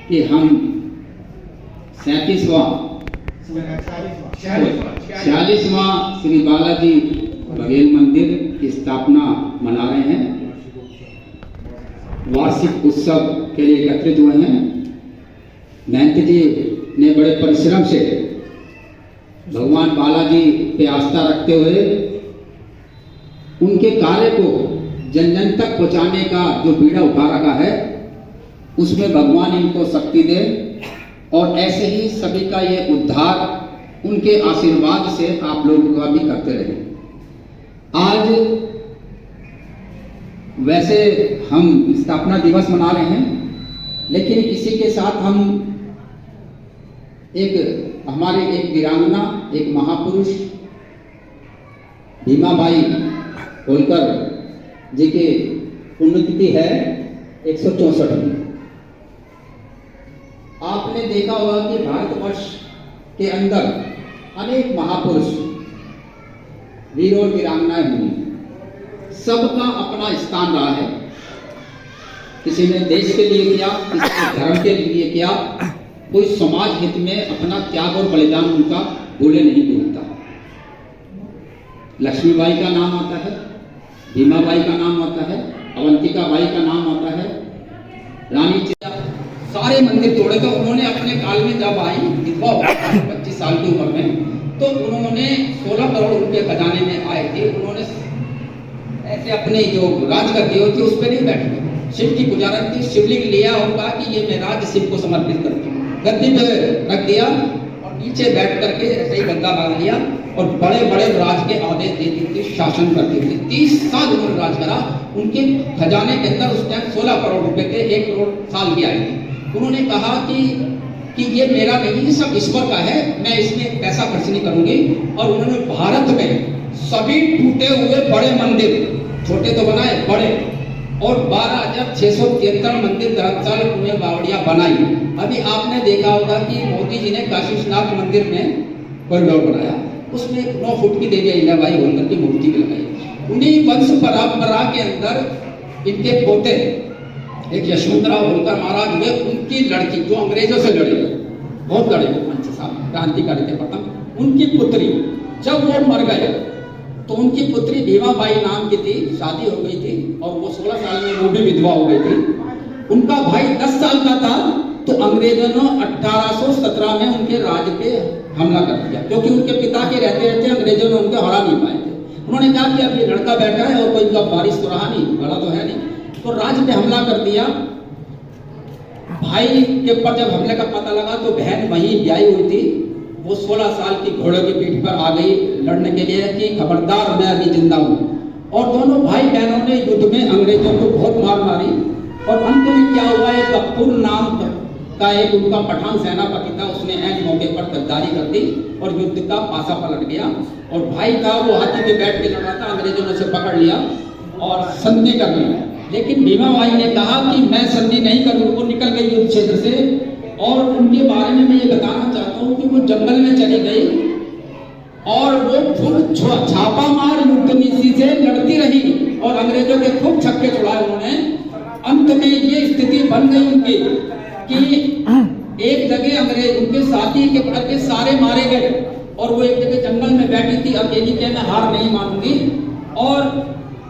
कि हम 46वां श्री बालाजी बघेल मंदिर की स्थापना मना रहे हैं। वार्षिक उत्सव के लिए एकत्रित हुए हैं। महंत जी ने बड़े परिश्रम से भगवान बालाजी पे आस्था रखते हुए उनके कार्य को जन जन तक पहुंचाने का जो बीड़ा उठा रखा है, उसमें भगवान इनको शक्ति दे और ऐसे ही सभी का ये उद्धार उनके आशीर्वाद से आप लोगों का भी करते रहे। आज वैसे हम स्थापना दिवस मना रहे हैं, लेकिन इसी के साथ हम हमारे एक वीरांगना, एक महापुरुष भीमाबाई होलकर जी की पुण्यतिथि है 164। आपने देखा होगा कि भारतवर्ष के अंदर अनेक महापुरुष वीर और वीरांगनाएं हुई, सबका अपना स्थान रहा है। किसी ने देश के लिए किया, किसी ने धर्म के लिए किया, कोई समाज हित में अपना त्याग और बलिदान उनका भूले नहीं भूलता। लक्ष्मीबाई का नाम आता है, भीमाबाई का नाम आता है, अवंतिका बाई का नाम आता है, रानी सारे मंदिर तोड़े। तो उन्होंने अपने काल में जब आई विधवा 25 साल की उम्र में, तो उन्होंने 16 करोड़ रुपए खजाने में आए थे। उन्होंने ऐसे अपनी जो राज गद्दी होती उस पर नहीं बैठे, शिव की पुजारत थी, शिवलिंग लिया और कहा कि ये मैं राज शिव को समर्पित करती हूँ। गद्दी पे रख दिया और नीचे बैठ करके ऐसे ही गद्दा बांध लिया और बड़े बड़े राज के आदेश देती थी, शासन करती थी। 30 साल उन्होंने राज करा। उनके खजाने के अंदर उस टाइम 16 करोड़ रुपए थे, 1 करोड़ साल की आई थी। उन्होंने कहा कि ये मेरा नहीं, ये सब ईश्वर का है, मैं इसमें पैसा खर्च नहीं करूंगी। और उन्होंने भारत में सभी टूटे हुए बड़े मंदिर, छोटे तो बनाए, बड़े, और 12,673 मंदिर, धर्मशाला, कुएं, बावड़ियां बनाई। अभी आपने देखा होगा कि मोदी जी ने काशी विश्वनाथ मंदिर में कॉरिडोर बनाया, उसमें 9 फुट की देवी अहिल्याबाई होलकर की मूर्ति भी लगाई। उन्हीं वंश परंपरा के अंदर इनके पोते एक यशवंतराव होलकर महाराज हुए, उनकी लड़की जो अंग्रेजों से लड़े, बहुत लड़े, 5 साल क्रांतिकारी थे प्रथम। उनकी पुत्री जब वो मर गए तो उनकी पुत्री भीमाबाई नाम की थी, शादी हो गई थी और वो 16 साल में वो भी विधवा हो गई थी। उनका भाई 10 साल का था तो अंग्रेजों ने 1817 में उनके राज पे हमला कर दिया, क्योंकि उनके पिता के रहते रहते अंग्रेजों ने उनको हरा नहीं पाए थे। उन्होंने कहा कि अब ये लड़का बैठा है और कोई इनका बारिश तो रहा नहीं, बड़ा तो है नहीं, तो राज पे हमला कर दिया। भाई के ऊपर जब हमले का पता लगा तो बहन वहीं ब्याही हुई थी, वो 16 साल की घोड़े की पीठ पर आ गई लड़ने के लिए कि खबरदार मैं अभी जिंदा हूँ। और दोनों भाई बहनों ने युद्ध में अंग्रेजों को बहुत मार मारी। और अंत में क्या हुआ, एक कपूर नाम का एक उनका पठान सेनापति था, उसने ऐन मौके पर गद्दारी कर दी और युद्ध का पासा पलट गया। और भाई था वो हाथी पे बैठ के लड़ रहा था, अंग्रेजों ने उसे पकड़ लिया और संधि कर ली। लेकिन भीमाबाई ने कहा कि मैं संधि नहीं करूँ, वो निकल गई युद्ध क्षेत्र से। और उनके बारे में मैं ये बताना चाहता हूँ कि वो जंगल में चली गई और वो छापा मार युद्ध नीति से लड़ती रही और अंग्रेजों के खूब छक्के छुड़ाए उन्होंने। अंत में ये स्थिति बन गई उनकी कि एक जगह अंग्रेज उनके साथी के करके सारे मारे गए और वो एक जगह जंगल में बैठी थी अकेली के, मैं हार नहीं मानूंगी। और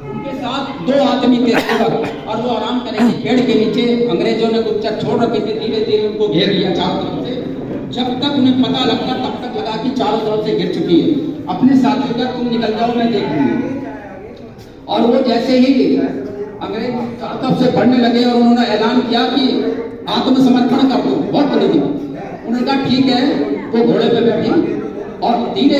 उनके साथ 2 आदमी थे और वो आराम करेंगे पेड़ के नीचे। अंग्रेजों ने कुछ छोड़ रखे थे, धीरे धीरे उनको घेर लिया चारों तरफ से। जब तक उन्हें पता लगता तब तक लगा कि चारों तरफ से घिर चुकी है। अपने साथियों का तुम निकल जाओ, मैं देखूंगी। और वो जैसे ही अंग्रेज चारों तरफ से बढ़ने लगे और उन्होंने ऐलान किया कि आत्मसमर्पण कर दो, बहुत बड़ी थी। उन्होंने कहा ठीक है, वो घोड़े पे बैठी और धीरे